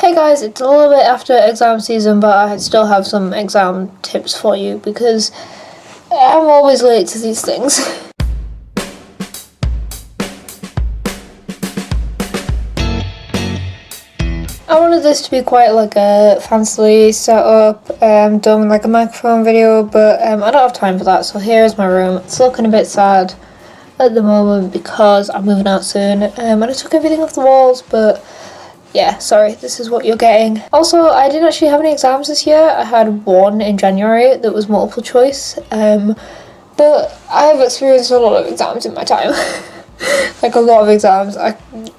Hey guys, it's a little bit after exam season, but I still have some exam tips for you because I'm always late to these things. I wanted this to be quite like a fancily set up, done with like a microphone video, but I don't have time for that, so here's my room. It's looking a bit sad at the moment because I'm moving out soon, and I took everything off the walls, but yeah, sorry, this is what you're getting. Also, I didn't actually have any exams this year. I had one in January that was multiple choice, but I have experienced a lot of exams in my time. Like a lot of exams,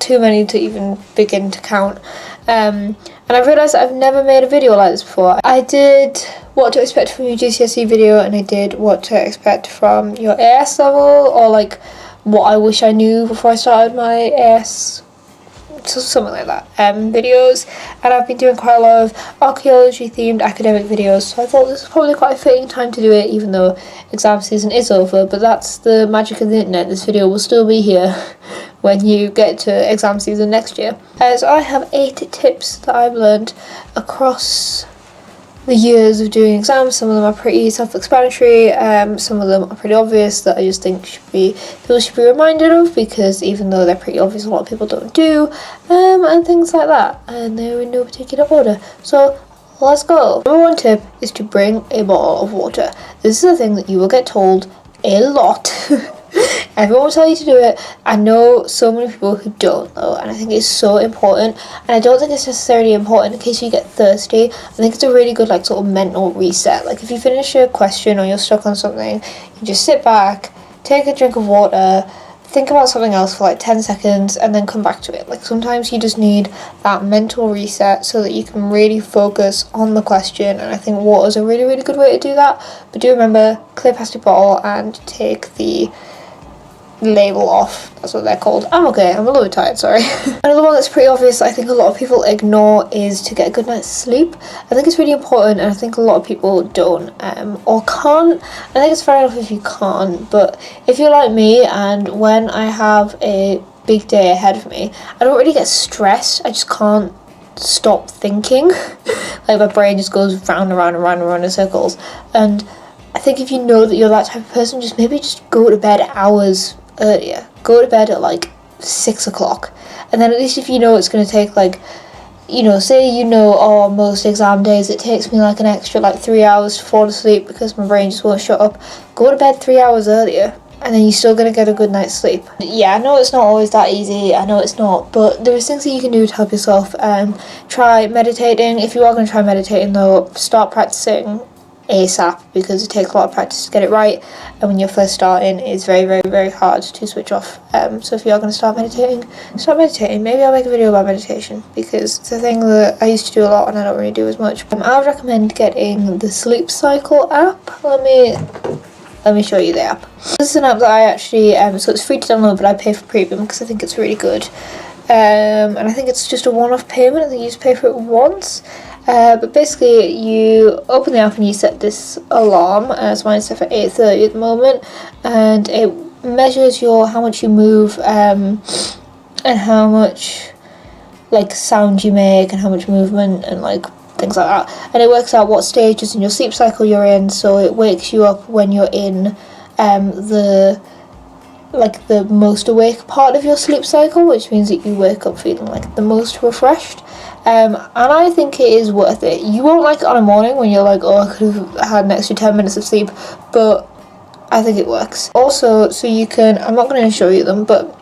too many to even begin to count. And I've realised that I've never made a video like this before. I did what to expect from your GCSE video, and I did what to expect from your AS level, or like what I wish I knew before I started my AS, so something like that, videos. And I've been doing quite a lot of archaeology themed academic videos, so I thought this was probably quite a fitting time to do it, even though exam season is over. But that's the magic of the internet. This video will still be here when you get to exam season next year. So I have 8 tips that I've learned across the years of doing exams. Some of them are pretty self-explanatory, some of them are pretty obvious that I just think people should be reminded of, because even though they're pretty obvious, a lot of people don't do, and things like that, and they're in no particular order. So let's go. Number 1 tip is to bring a bottle of water. This is a thing that you will get told a lot. Everyone will tell you to do it. I know so many people who don't though, and I think it's so important. And I don't think it's necessarily important in case you get thirsty. I think it's a really good like sort of mental reset. Like if you finish a question or you're stuck on something, you just sit back, take a drink of water, think about something else for like 10 seconds and then come back to it. Like sometimes you just need that mental reset so that you can really focus on the question, and I think water is a really, really good way to do that. But do remember, clear plastic bottle and take the label off. That's what they're called. I'm okay, I'm a little bit tired, sorry. Another one that's pretty obvious that I think a lot of people ignore is to get a good night's sleep. I think it's really important, and I think a lot of people don't or can't. I think it's fair enough if you can't, but if you're like me and when I have a big day ahead of me, I don't really get stressed. I just can't stop thinking. Like my brain just goes round and round and round and round in circles. And I think if you know that you're that type of person, maybe just go to bed hours earlier. Go to bed at like 6 o'clock, and then at least if you know it's going to take like, say most exam days it takes me like an extra like 3 hours to fall asleep because my brain just won't shut up. Go to bed 3 hours earlier, and then you're still going to get a good night's sleep. Yeah, I know it's not always that easy, I know it's not, but there's things that you can do to help yourself. Try meditating. If you are going to try meditating though, start practicing ASAP, because it takes a lot of practice to get it right, and when you're first starting it's very, very, very hard to switch off. So if you are going to start meditating, start meditating. Maybe I'll make a video about meditation, because it's a thing that I used to do a lot and I don't really do as much. I would recommend getting the Sleep Cycle app. Let me show you the app. This is an app that I actually so it's free to download, but I pay for premium because I think it's really good, and I think it's just a one-off payment. I think you just pay for it once. But basically you open the app and you set this alarm, as mine is set for 8:30 at the moment, and it measures how much you move, and how much like sound you make and how much movement and like things like that, and it works out what stages in your sleep cycle you're in, so it wakes you up when you're in the most awake part of your sleep cycle, which means that you wake up feeling like the most refreshed. And I think it is worth it. You won't like it on a morning when you're like, oh, I could have had an extra 10 minutes of sleep, but I think it works. Also, so you can, I'm not going to show you them, but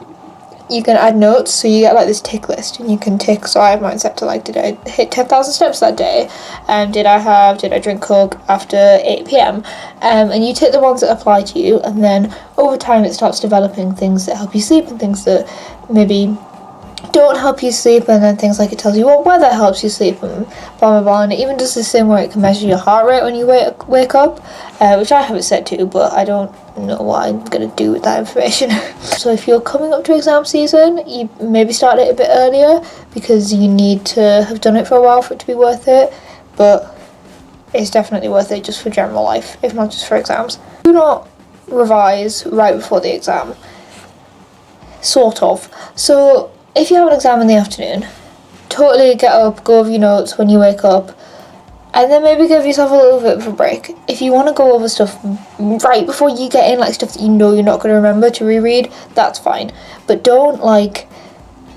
you can add notes, so you get like this tick list, and you can tick. So I have mine set to like, did I hit 10,000 steps that day? Did I drink Coke after 8 p.m? And you tick the ones that apply to you, and then over time it starts developing things that help you sleep and things that maybe don't help you sleep, and then things like it tells you what weather helps you sleep and blah blah blah. And it even does this thing where it can measure your heart rate when you wake up, which I have it set to, but I don't know what I'm going to do with that information. So if you're coming up to exam season, you maybe start it a bit earlier, because you need to have done it for a while for it to be worth it, but it's definitely worth it just for general life, if not just for exams. Do not revise right before the exam. Sort of. So if you have an exam in the afternoon, totally get up, go over your notes when you wake up, and then maybe give yourself a little bit of a break. If you want to go over stuff right before you get in, like stuff that you know you're not going to remember to reread, that's fine. But don't like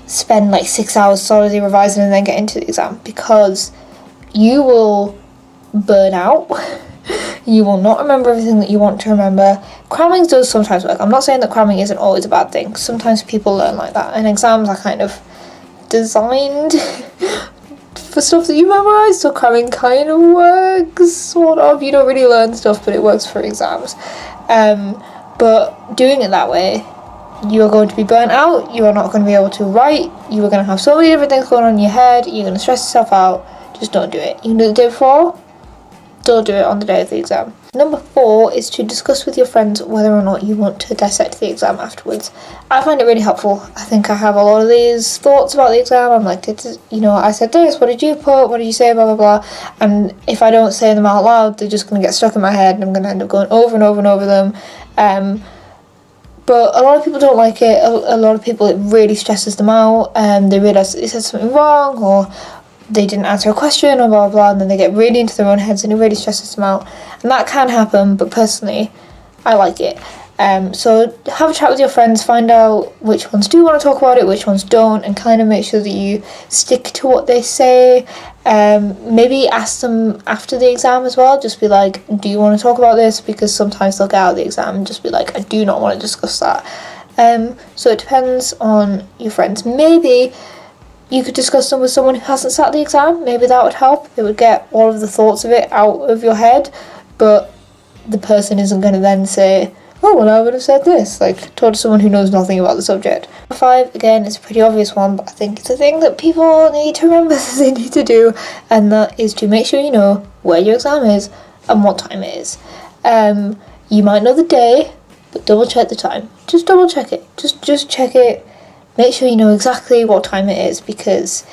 spend like 6 hours solidly revising and then get into the exam, because you will burn out. You will not remember everything that you want to remember. Cramming does sometimes work. I'm not saying that cramming isn't always a bad thing. Sometimes people learn like that, and exams are kind of designed for stuff that you memorize, so cramming kind of works, sort of. You don't really learn stuff, but it works for exams. But doing it that way, you are going to be burnt out, you are not going to be able to write, you are going to have so many different things going on in your head, you're going to stress yourself out. Just don't do it. You can do it the day before, don't do it on the day of the exam. Number 4 is to discuss with your friends whether or not you want to dissect the exam afterwards. I find it really helpful. I think I have a lot of these thoughts about the exam. I'm like, I said this, what did you put, what did you say, blah blah blah, and if I don't say them out loud, they're just going to get stuck in my head, and I'm going to end up going over and over and over them. But a lot of people don't like it. A lot of people, it really stresses them out, and they realise they said something wrong, or they didn't answer a question, or blah, blah, blah, and then they get really into their own heads, and it really stresses them out. And that can happen, but personally, I like it. So have a chat with your friends, find out which ones do want to talk about it, which ones don't, and kind of make sure that you stick to what they say. Maybe ask them after the exam as well, just be like, do you want to talk about this? Because sometimes they'll get out of the exam and just be like, I do not want to discuss that. So it depends on your friends. Maybe you could discuss them with someone who hasn't sat the exam. Maybe that would help. It would get all of the thoughts of it out of your head, but the person isn't going to then say, oh, well, I would have said this, like, told someone who knows nothing about the subject. 5, again, is a pretty obvious one, but I think it's a thing that people need to remember that they need to do, and that is to make sure you know where your exam is and what time it is. You might know the day, but double check the time. Just double check it. Just check it. Make sure you know exactly what time it is, because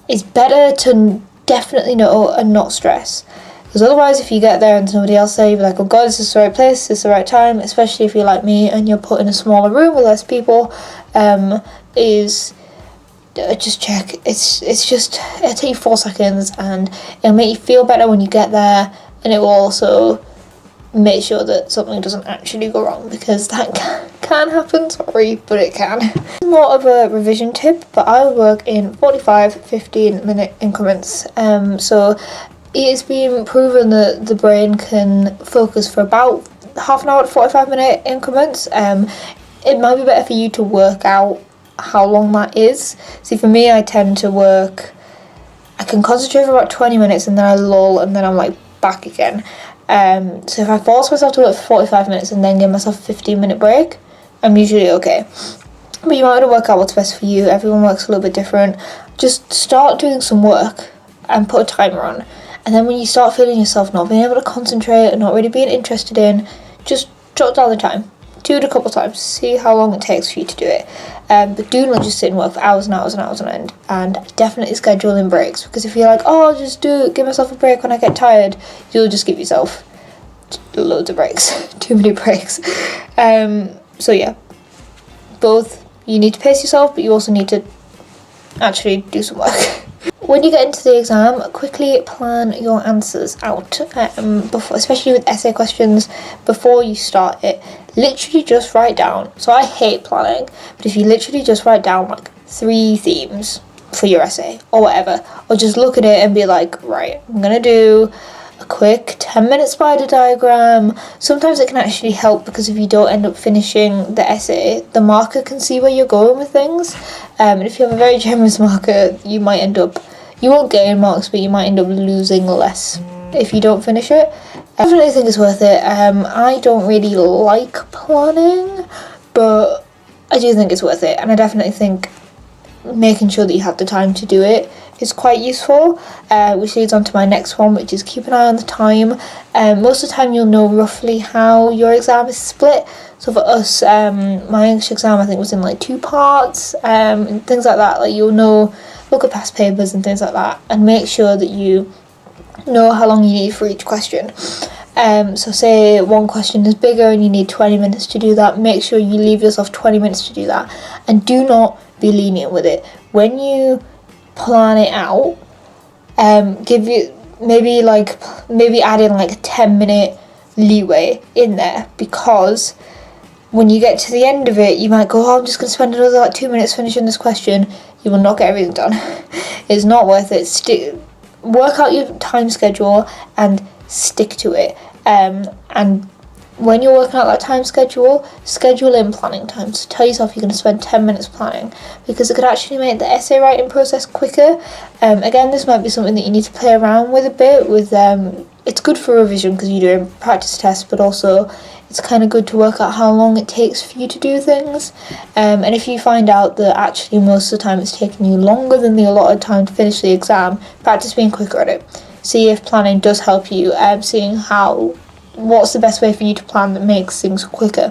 it's better to definitely know and not stress. Because otherwise, if you get there and somebody else there, you'll be like, oh god, is this the right place? Is this the right time? Especially if you're like me and you're put in a smaller room with less people. Just check. It'll take you 4 seconds, and it'll make you feel better when you get there, and it will also make sure that something doesn't actually go wrong, because that can happen, sorry, but it can. More of a revision tip, but I would work in 45-15 minute increments. So it's been proven that the brain can focus for about half an hour to 45 minute increments. It might be better for you to work out how long that is. See, for me, I tend to work, I can concentrate for about 20 minutes and then I lull and then I'm like back again. So if I force myself to work for 45 minutes and then give myself a 15-minute break, I'm usually okay. But you might want to work out what's best for you. Everyone works a little bit different. Just start doing some work and put a timer on. And then when you start feeling yourself not being able to concentrate and not really being interested in, just jot down the time. Do it a couple times. See how long it takes for you to do it. But do not just sit and work for hours and hours and hours on end. And definitely schedule in breaks. Because if you're like, oh, I'll just give myself a break when I get tired, you'll just give yourself loads of breaks. Too many breaks. So yeah, both. You need to pace yourself, but you also need to actually do some work. When you get into the exam, quickly plan your answers out, before, especially with essay questions, before you start it. Literally just write down. So I hate planning, but if you literally just write down like 3 themes for your essay or whatever, or just look at it and be like, right, I'm gonna do a quick 10-minute spider diagram. Sometimes it can actually help, because if you don't end up finishing the essay, the marker can see where you're going with things. And if you have a very generous marker, you won't gain marks, but you might end up losing less if you don't finish it. I definitely think it's worth it. I don't really like planning, but I do think it's worth it, and I definitely think making sure that you have the time to do it is quite useful, which leads on to my next one, which is keep an eye on the time. Most of the time you'll know roughly how your exam is split. So for us, my English exam I think was in like 2 parts, and things like that. Like, you'll know, look at past papers and things like that, and make sure that you know how long you need for each question. So say one question is bigger and you need 20 minutes to do that, make sure you leave yourself 20 minutes to do that, and do not be lenient with it. When you plan it out. Give you maybe add in like a 10-minute leeway in there, because when you get to the end of it, you might go, oh, I'm just going to spend another like 2 minutes finishing this question. You will not get everything done. It's not worth it. Work out your time schedule and stick to it. And when you're working out that time schedule in planning time. So tell yourself you're going to spend 10 minutes planning, because it could actually make the essay writing process quicker. Again, this might be something that you need to play around with a bit. It's good for revision because you're doing practice tests, but also it's kind of good to work out how long it takes for you to do things. And if you find out that actually most of the time it's taking you longer than the allotted time to finish the exam, practice being quicker at it. See if planning does help you, seeing what's the best way for you to plan that makes things quicker.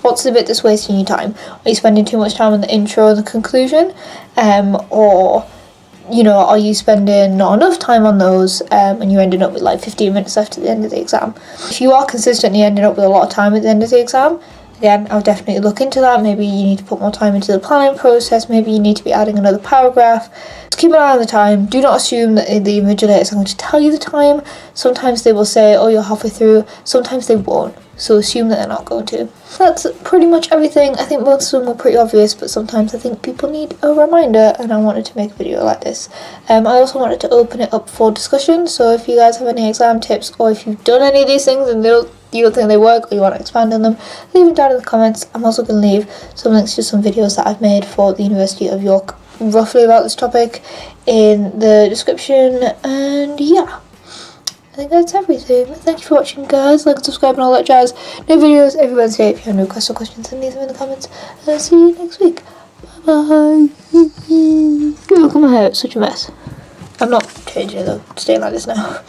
What's the bit that's wasting your time? Are you spending too much time on the intro and the conclusion? Or are you spending not enough time on those, and you're ending up with like 15 minutes left at the end of the exam? If you are consistently ending up with a lot of time at the end of the exam, again, I'll definitely look into that. Maybe you need to put more time into the planning process. Maybe you need to be adding another paragraph. Just keep an eye on the time. Do not assume that the invigilator is going to tell you the time. Sometimes they will say, oh, you're halfway through. Sometimes they won't. So assume that they're not going to. That's pretty much everything. I think most of them were pretty obvious, but sometimes I think people need a reminder, and I wanted to make a video like this. I also wanted to open it up for discussion, so if you guys have any exam tips, or if you've done any of these things and you don't think they work, or you want to expand on them, leave them down in the comments. I'm also going to leave some links to some videos that I've made for the University of York roughly about this topic in the description, and yeah. I think that's everything. Thank you for watching, guys. Like and subscribe and all that jazz. New videos every Wednesday. If you have any requests or questions, then leave them in the comments. And I'll see you next week. Bye bye. Look at my hair, it's such a mess. I'm not changing it though, staying like this now.